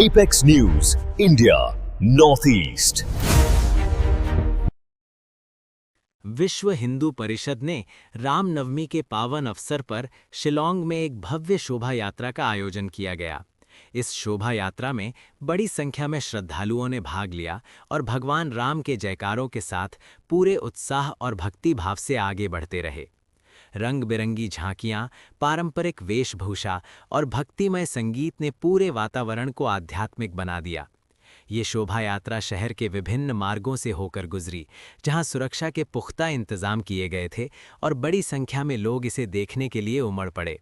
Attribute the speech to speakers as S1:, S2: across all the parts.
S1: Apex News, India, Northeast.
S2: विश्व हिंदू परिषद ने रामनवमी के पावन अवसर पर शिलांग में एक भव्य शोभा यात्रा का आयोजन किया गया। इस शोभा यात्रा में बड़ी संख्या में श्रद्धालुओं ने भाग लिया और भगवान राम के जयकारों के साथ पूरे उत्साह और भक्ति भाव से आगे बढ़ते रहे। रंग बिरंगी झांकियां, पारंपरिक वेशभूषा और भक्तिमय संगीत ने पूरे वातावरण को आध्यात्मिक बना दिया। ये शोभा यात्रा शहर के विभिन्न मार्गों से होकर गुजरी, जहां सुरक्षा के पुख्ता इंतजाम किए गए थे और बड़ी संख्या में लोग इसे देखने के लिए उमड़ पड़े।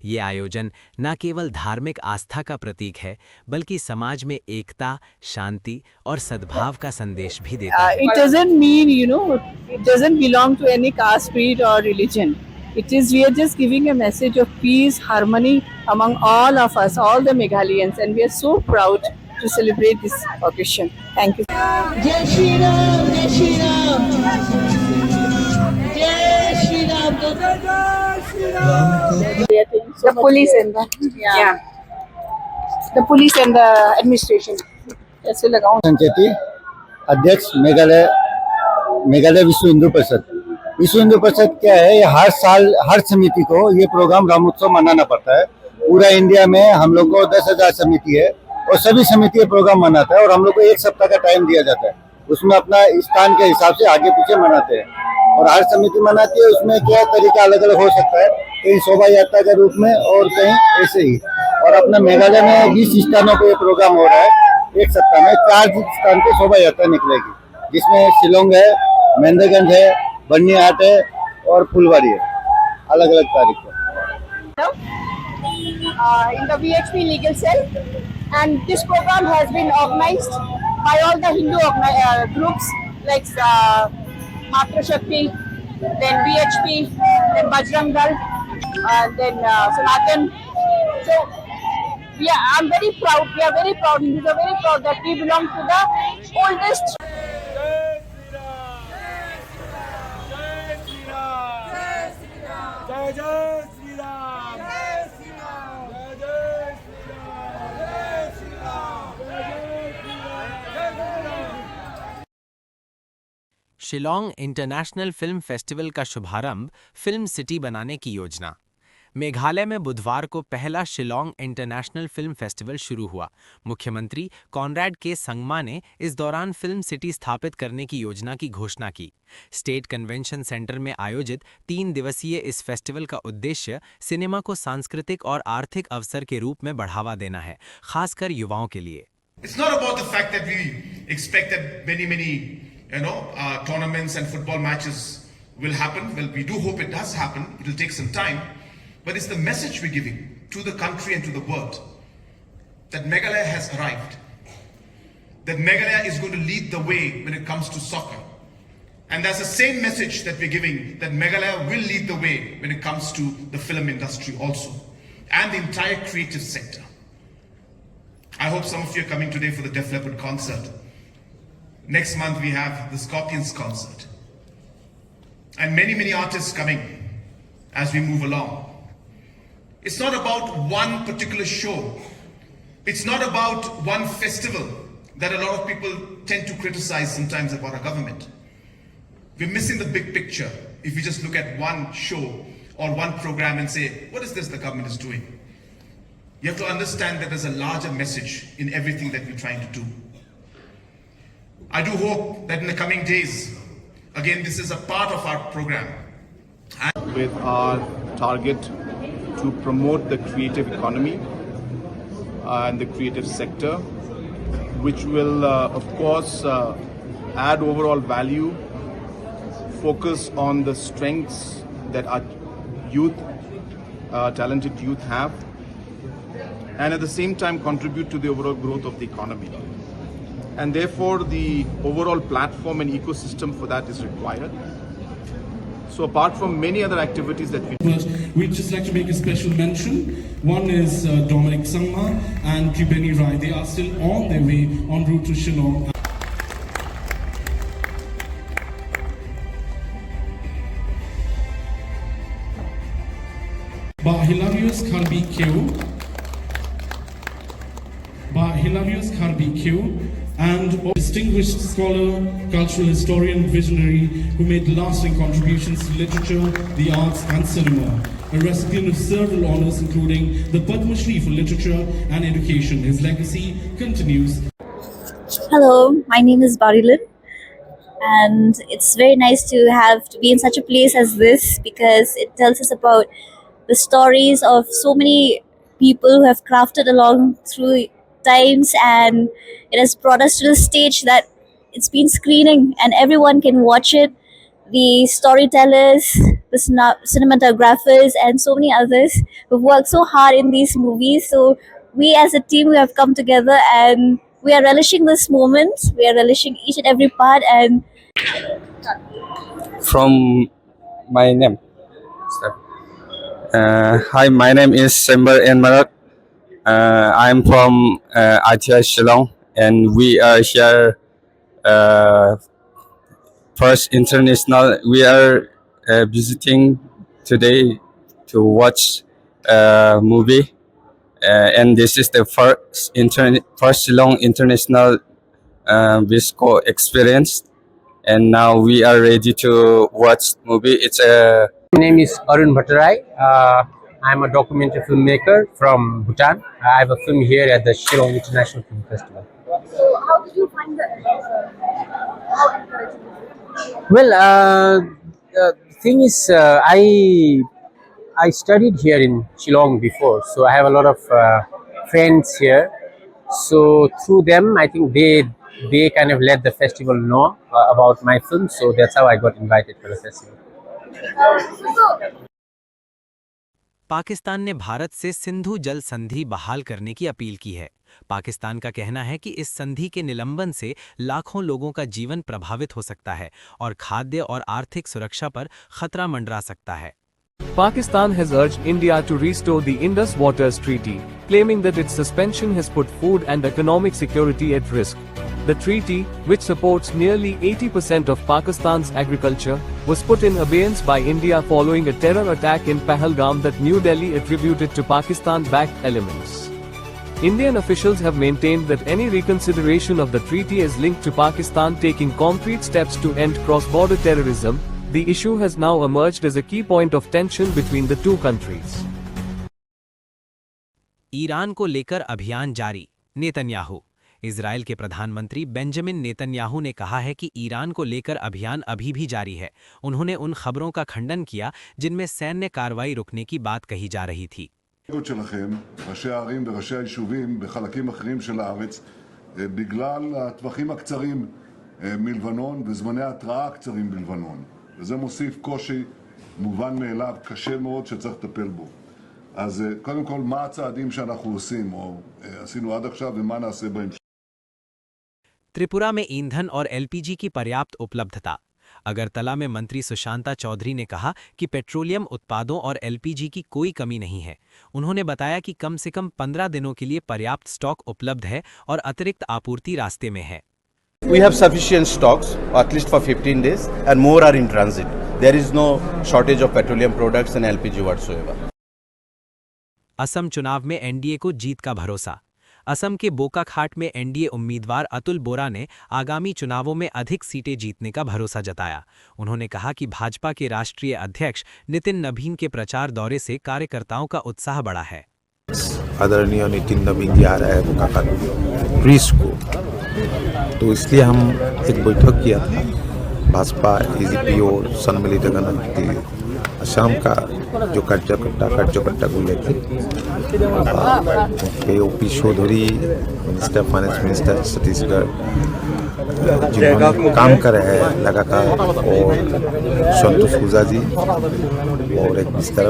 S2: ये आयोजन न केवल धार्मिक आस्था का प्रतीक है, बल्कि समाज में एकता, शांति और सद्भाव का संदेश भी देता है।
S3: It doesn't mean, it doesn't belong to any caste, creed or religion. It is, we are just giving a message of peace, harmony among all of us, all the Meghalayans, and we are so proud to celebrate this occasion. Thank you.
S4: Jai Shri Ram, Jai Shri Ram, Jai Shri Ram, Jai Shri Ram.
S3: The police and the police and the administration. ऐसे लगाऊं।
S5: संचेती अध्यक्ष मेघालय विश्व हिंदू परिषद। विश्व हिंदू परिषद क्या है, ये हर साल हर समिति को ये प्रोग्राम रामोत्सव मनाना पड़ता है। पूरा इंडिया में हम लोग को 10,000 समिति है और सभी समिति प्रोग्राम मनाता है और हम लोग को 1 सप्ताह का टाइम दिया जाता है। उसमें अपना स्थान के हिसाब से आगे पीछे मनाते हैं और हर समिति मनाती है। उसमें क्या तरीका अलग अलग हो सकता है, कहीं शोभा यात्रा के रूप में और कहीं ऐसे ही। और अपना मेघालय में 20 स्थानों पर ये प्रोग्राम हो रहा है। 1 सप्ताह में 4 स्थान पे शोभा यात्रा निकलेगी, जिसमें शिलोंग है, महेंद्रगंज है, बन्नीहाट है और फुलवाड़ी है, अलग अलग तारीख को।
S3: In the VHP legal cell, and this program has been organized by all the Hindu groups like Matra Shakti, then VHP, then Bajrang Dal, then Sanatan. So I'm very proud. We are very proud. Hindus are very proud that we belong to the oldest.
S2: Shillong international film festival का शुभारंभ film city बनाने की योजना। मेघालय में बुधवार को पहला Shillong international film festival शुरू हुआ। मुख्यमंत्री कॉनराड के संगमा ने इस दौरान फिल्म सिटी स्थापित करने की योजना की घोषणा की। स्टेट कन्वेंशन सेंटर में आयोजित 3 दिवसीय इस फेस्टिवल का उद्देश्य सिनेमा को सांस्कृतिक और आर्थिक अवसर के रूप में बढ़ावा देना है, खासकर युवाओं के लिए।
S6: It's not about the fact that we expect that many tournaments and football matches will happen. Well, we do hope it does happen. It will take some time. But it's the message we're giving to the country and to the world that Meghalaya has arrived. That Meghalaya is going to lead the way when it comes to soccer. And that's the same message that we're giving, that Meghalaya will lead the way when it comes to the film industry also. And the entire creative sector. I hope some of you are coming today for the Def Leppard concert. Next month we have the Scorpions concert. And many artists coming as we move along. It's not about one particular show. It's not about one festival that a lot of people tend to criticize sometimes about our government. We're missing the big picture if we just look at one show or one program and say, what is this the government is doing? You have to understand that there's a larger message in everything that we're trying to do. I do hope that in the coming days, again, this is a part of our program.
S7: With our target to promote the creative economy and the creative sector, which will, of course, add overall value, focus on the strengths that our youth, talented youth have, and at the same time contribute to the overall growth of the economy. And therefore, the overall platform and ecosystem for that is required. So apart from many other activities that
S8: we'd just like to make a special mention. One is Dominic Sangma and Tribeni Rai. They are still on their way en route to Shillong. By Hilarious Kalbi Keu, by Hilarious Kharbi Q, and a distinguished scholar, cultural historian, visionary who made lasting contributions to literature, the arts and cinema. A recipient of several honors including the Padma Shri for literature and education. His legacy continues.
S9: Hello, my name is Barilin, and it's very nice to be in such a place as this because it tells us about the stories of so many people who have crafted along through times, and it has brought us to the stage that it's been screening and everyone can watch it. The storytellers, the cinematographers, and so many others who've worked so hard in these movies. So we as a team, we have come together and we are relishing this moment. We are relishing each and every part. And
S10: from my name. Hi, my name is Sember N. Marak. I'm from ITI Shillong, and we are here first international. We are visiting today to watch a movie, and this is the first Shillong International Visco experience. And now we are ready to watch movie.
S11: My name is Arun Bhattarai. I'm a documentary filmmaker from Bhutan. I have a film here at the Shillong International Film Festival.
S9: so, how did you find how encouraging is it?
S11: Well, the thing is, I studied here in Shillong before, so I have a lot of friends here. So through them, I think they kind of let the festival know about my film. So that's how I got invited for the festival.
S2: Pakistan ने भारत से सिंधु जल संधि बहाल करने की appeal की है। पाकिस्तान का कहना है कि इस संधि के निलंबन से लाखों लोगों का जीवन प्रभावित हो सकता है और खाद्य और आर्थिक सुरक्षा पर खतरा मंडरा सकता है।
S12: Pakistan has urged India to restore the Indus Waters Treaty, claiming that its suspension has put food and economic security at risk. The treaty, which supports nearly 80% of Pakistan's agriculture, was put in abeyance by India following a terror attack in Pahalgam that New Delhi attributed to Pakistan-backed elements. Indian officials have maintained that any reconsideration of the treaty is linked to Pakistan taking concrete steps to end cross-border terrorism. The issue has now emerged as a key point of tension between the two countries.
S2: Iran को लेकर अभियान जारी, Netanyahu. Israel के प्रधानमंत्री Benjamin Netanyahu ने कहा है कि ईरान को लेकर अभियान अभी भी जारी है। उन्होंने उन खबरों का खंडन किया जिनमें सैन्य कार्रवाई रुकने की बात कही जा रही थी।
S13: שלכם, ראשי הערים וראשי היישובים בחלקים אחרים של הארץ, בגלל הטווחים הקצרים מלבנון וזמני ההתראה הקצרים בלבנון. וזה מוסיף קושי מובן מאליו, קשה מאוד שצריך לטפל בו. אז קודם כל, מה הצעדים שאנחנו עושים, או עשינו עד עכשיו, ומה נעשה בהמשך?
S2: त्रिपुरा में ईंधन और एलपीजी की पर्याप्त उपलब्धता। अगरतला में मंत्री सुशांता चौधरी ने कहा कि पेट्रोलियम उत्पादों और एलपीजी की कोई कमी नहीं है। उन्होंने बताया कि कम से कम 15 दिनों के लिए पर्याप्त स्टॉक उपलब्ध है और अतिरिक्त आपूर्ति रास्ते में है।
S14: We have sufficient stocks, at least for 15 days, and more are in transit. There is no shortage of petroleum products and LPG whatsoever.
S2: Assam चुनाव में एनडीए को जीत का भरोसा। असम के बोकाखाट में एनडीए उम्मीदवार अतुल बोरा ने आगामी चुनावों में अधिक सीटें जीतने का भरोसा जताया। उन्होंने कहा कि भाजपा के राष्ट्रीय अध्यक्ष नितिन नबीन के प्रचार दौरे से कार्यकर्ताओं का उत्साह बढ़ा है।
S15: आदरणीय नितिन नबीन जी आ रहे हैं बोकाखाट प्रीस को, तो इसलिए हम एक बैठक किया था भाजपा एजीपी और सम्मिलित गणतंत्र असम का जो कार्यकर्ता को लेकर OP Chaudhary, minister finance minister Chhattisgarh, जिन्होंने काम कर रहे हैं लगातार, और संतोष पूजा जी और एक मिस्टर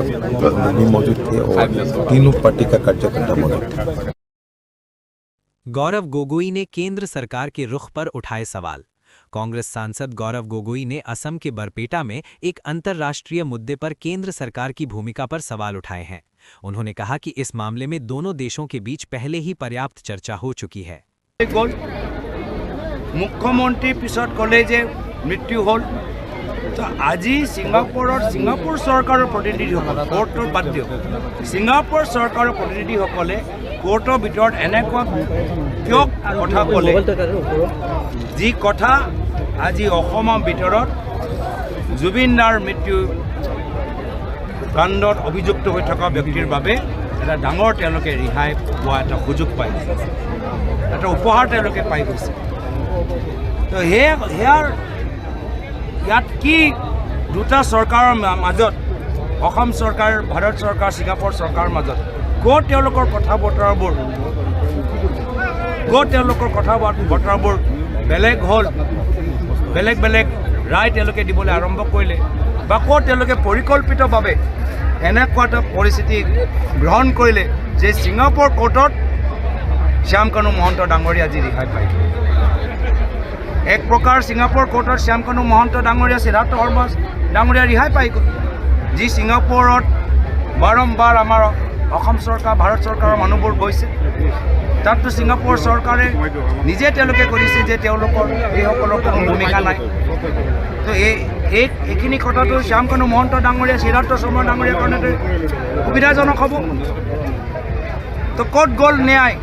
S15: भी मौजूद थे, और तीनों पार्टी का कार्यकर्ता मौजूद थे।
S2: गौरव गोगोई ने केंद्र सरकार के रुख पर उठाए सवाल। कांग्रेस सांसद गौरव गोगोई ने असम के बरपेटा में एक अंतर्राष्ट्रीय मुद्दे पर केंद्र सरकार की भूमिका पर सवाल उठाए हैं। उन्होंने कहा कि इस मामले में दोनों देशों के बीच पहले ही पर्याप्त चर्चा हो चुकी है।
S16: मुख्यमंत्री पिछत कले जे मृत्यु हल, तो आज सिंगापुर सरकार प्रतिनिधि कोर्टर बाद दियक, सिंगापुर सरकार प्रतिनिधि কোৰ্টৰ ভিতৰত এনেকুৱা কিয় কথা ক'লে যি কথা আজি অসমৰ ভিতৰত জুবিন দাৰ মৃত্যু কাণ্ডত অভিযুক্ত হৈ থকা ব্যক্তিৰ বাবে এটা ডাঙৰ তেওঁলোকে ৰিহাই পোৱা এটা সুযোগ পায়, এটা উপহাৰ তেওঁলোকে পাই গৈছে। তো সেয়াৰ ইয়াত কি দুটা চৰকাৰৰ মাজত, অসম চৰকাৰ, ভাৰত চৰকাৰ, ছিংগাপুৰ চৰকাৰৰ মাজত ক'ত তেওঁলোকৰ কথা বতৰাবোৰ বেলেগ হ'ল, বেলেগ বেলেগ ৰায় তেওঁলোকে দিবলৈ আৰম্ভ কৰিলে, বা ক'ত তেওঁলোকে পৰিকল্পিতভাৱে এনেকুৱা এটা পৰিস্থিতি গ্ৰহণ কৰিলে যে ছিংগাপুৰ কোৰ্টত শ্যামকানু মহন্ত ডাঙৰীয়া আজি ৰিহাই পায়। এক প্ৰকাৰ ছিংগাপুৰ কোৰ্টত শ্যামকানু মহন্ত ডাঙৰীয়া, সিদ্ধাৰ্থ শৰ্মা ডাঙৰীয়া ৰিহাই পাই গ'ল, যি ছিংগাপুৰত বাৰম্বাৰ আমাৰ অসম চৰকাৰ, ভাৰত চৰকাৰৰ মানুহবোৰ গৈছে। তাততো ছিংগাপুৰ চৰকাৰে নিজে তেওঁলোকে কৰিছে যে তেওঁলোকৰ এইসকলৰ কোনো ভূমিকা নাই। তো এইখিনি কথাটো শ্যামকানু মহন্ত ডাঙৰীয়া, সিদ্ধাৰ্থ শৰ্মা ডাঙৰীয়াৰ কাৰণে সুবিধাজনক হ'ব। তো ক'ত গ'ল ন্যায়,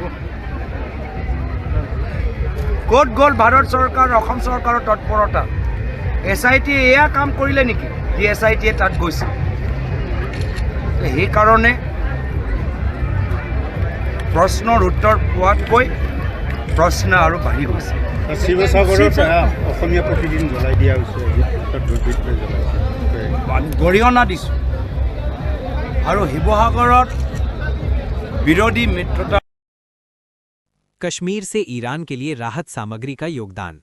S16: ক'ত গ'ল ভাৰত চৰকাৰ, অসম চৰকাৰৰ তৎপৰতা? SIT এয়া কাম কৰিলে নেকি যি SIT তাত গৈছে? সেইকাৰণে প্ৰশ্নৰ উত্তৰ পোৱাতকৈ প্ৰশ্ন আৰু বাঢ়ি গৈছে।
S17: শিৱসাগৰত অসমীয়া প্ৰতিদিন জ্বলাই দিয়া হৈছে,
S16: গৰিহণা দিছোঁ। আৰু শিৱসাগৰত विरोधी मित्रता।
S2: कश्मीर से ईरान के लिए राहत सामग्री का योगदान।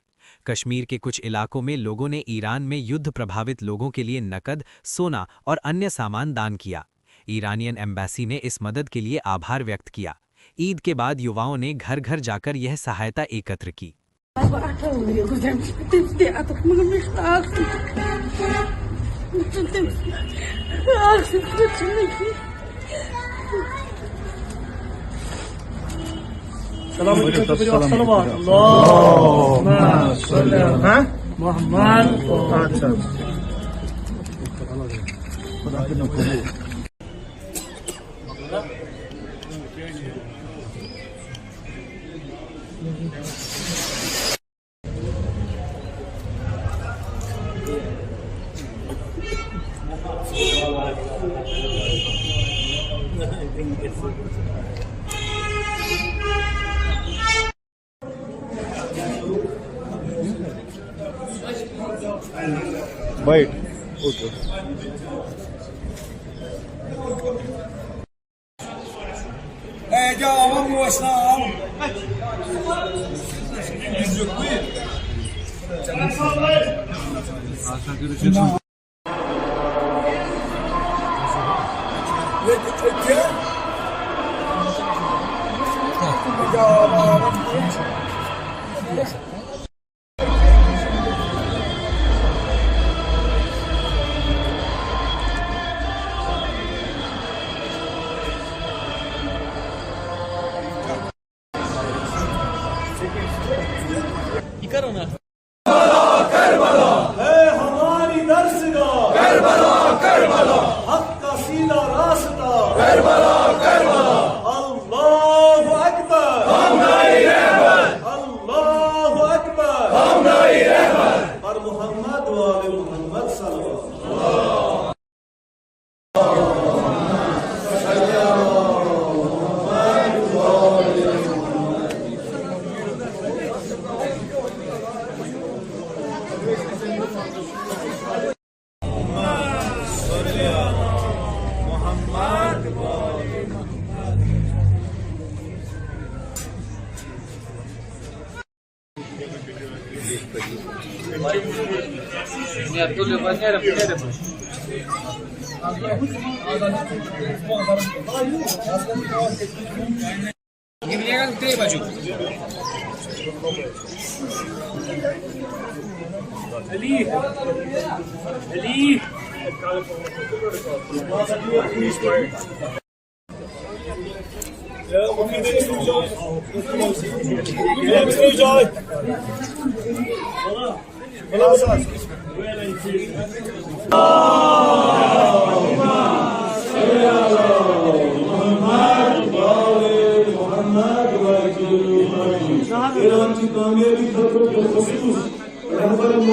S2: कश्मीर के कुछ इलाकों में लोगों ने ईरान में युद्ध प्रभावित लोगों के लिए नकद, सोना और अन्य सामान दान किया। ईरानियन एम्बेसी ने इस मदद के लिए आभार व्यक्त किया। ईद के बाद युवाओं ने घर घर जाकर यह सहायता एकत्र की।
S17: Wait. Okay.
S4: Hey, yo, vamos now.
S8: Iran की कामयाबी खतरों के खसूस रहबर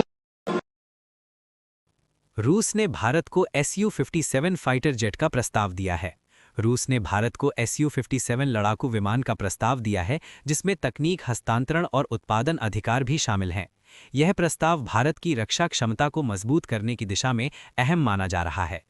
S2: रूस ने भारत को Su-57 फाइटर जेट का प्रस्ताव दिया है। रूस ने भारत को Su-57 लड़ाकू विमान का प्रस्ताव दिया है, जिसमें तकनीक हस्तांतरण और उत्पादन अधिकार भी शामिल हैं। यह प्रस्ताव भारत की रक्षा क्षमता को मजबूत करने की दिशा में अहम माना जा रहा है।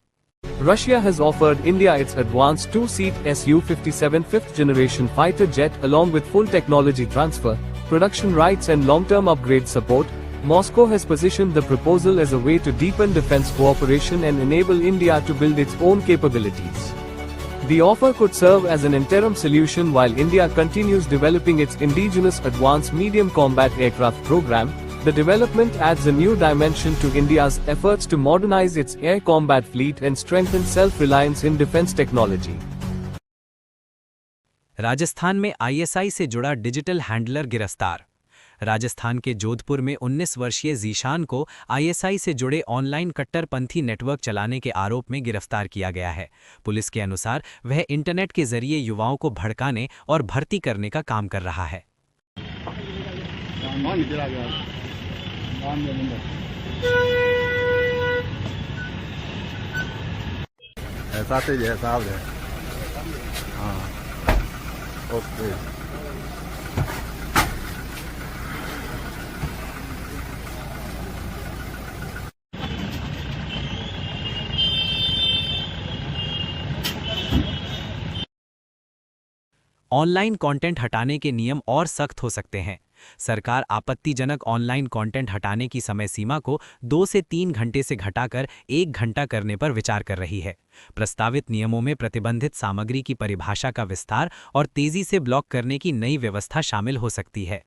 S12: Russia has offered India its advanced two-seat Su-57 fifth-generation fighter jet along with full technology transfer, production rights and long-term upgrade support. Moscow has positioned the proposal as a way to deepen defense cooperation and enable India to build its own capabilities. The offer could serve as an interim solution while India continues developing its indigenous advanced medium combat aircraft program. The development adds a new dimension to India's efforts to modernize its air combat fleet and strengthen self-reliance in defense technology.
S2: Rajasthan में ISI से जुड़ा digital handler गिरफ्तार। राजस्थान के जोधपुर में 19 वर्षीय जीशान को ISI से जुड़े ऑनलाइन कट्टरपंथी नेटवर्क चलाने के आरोप में गिरफ्तार किया गया है। पुलिस के अनुसार वह इंटरनेट के जरिए युवाओं को भड़काने और भर्ती करने का काम कर रहा है।
S15: ऐसा से जैसा है। हाँ, ओके।
S2: ऑनलाइन कंटेंट हटाने के नियम और सख्त हो सकते हैं। सरकार आपत्तिजनक ऑनलाइन कंटेंट हटाने की समय सीमा को 2 से 3 घंटे से घटाकर 1 घंटा करने पर विचार कर रही है। प्रस्तावित नियमों में प्रतिबंधित सामग्री की परिभाषा का विस्तार और तेजी से ब्लॉक करने की नई व्यवस्था शामिल हो सकती है।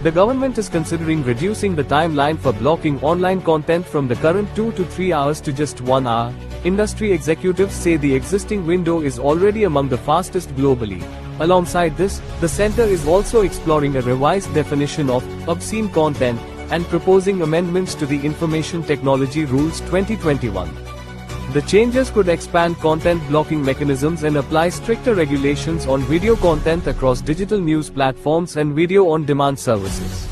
S12: The government is considering reducing the timeline for blocking online content from the current 2 to 3 hours to just 1 hour. Industry executives say the existing window is already among the fastest globally. Alongside this, the center is also exploring a revised definition of obscene content and proposing amendments to the Information Technology Rules 2021. The changes could expand content blocking mechanisms and apply stricter regulations on video content across digital news platforms and video on demand services.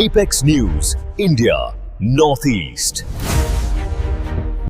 S1: Apex News, India, Northeast.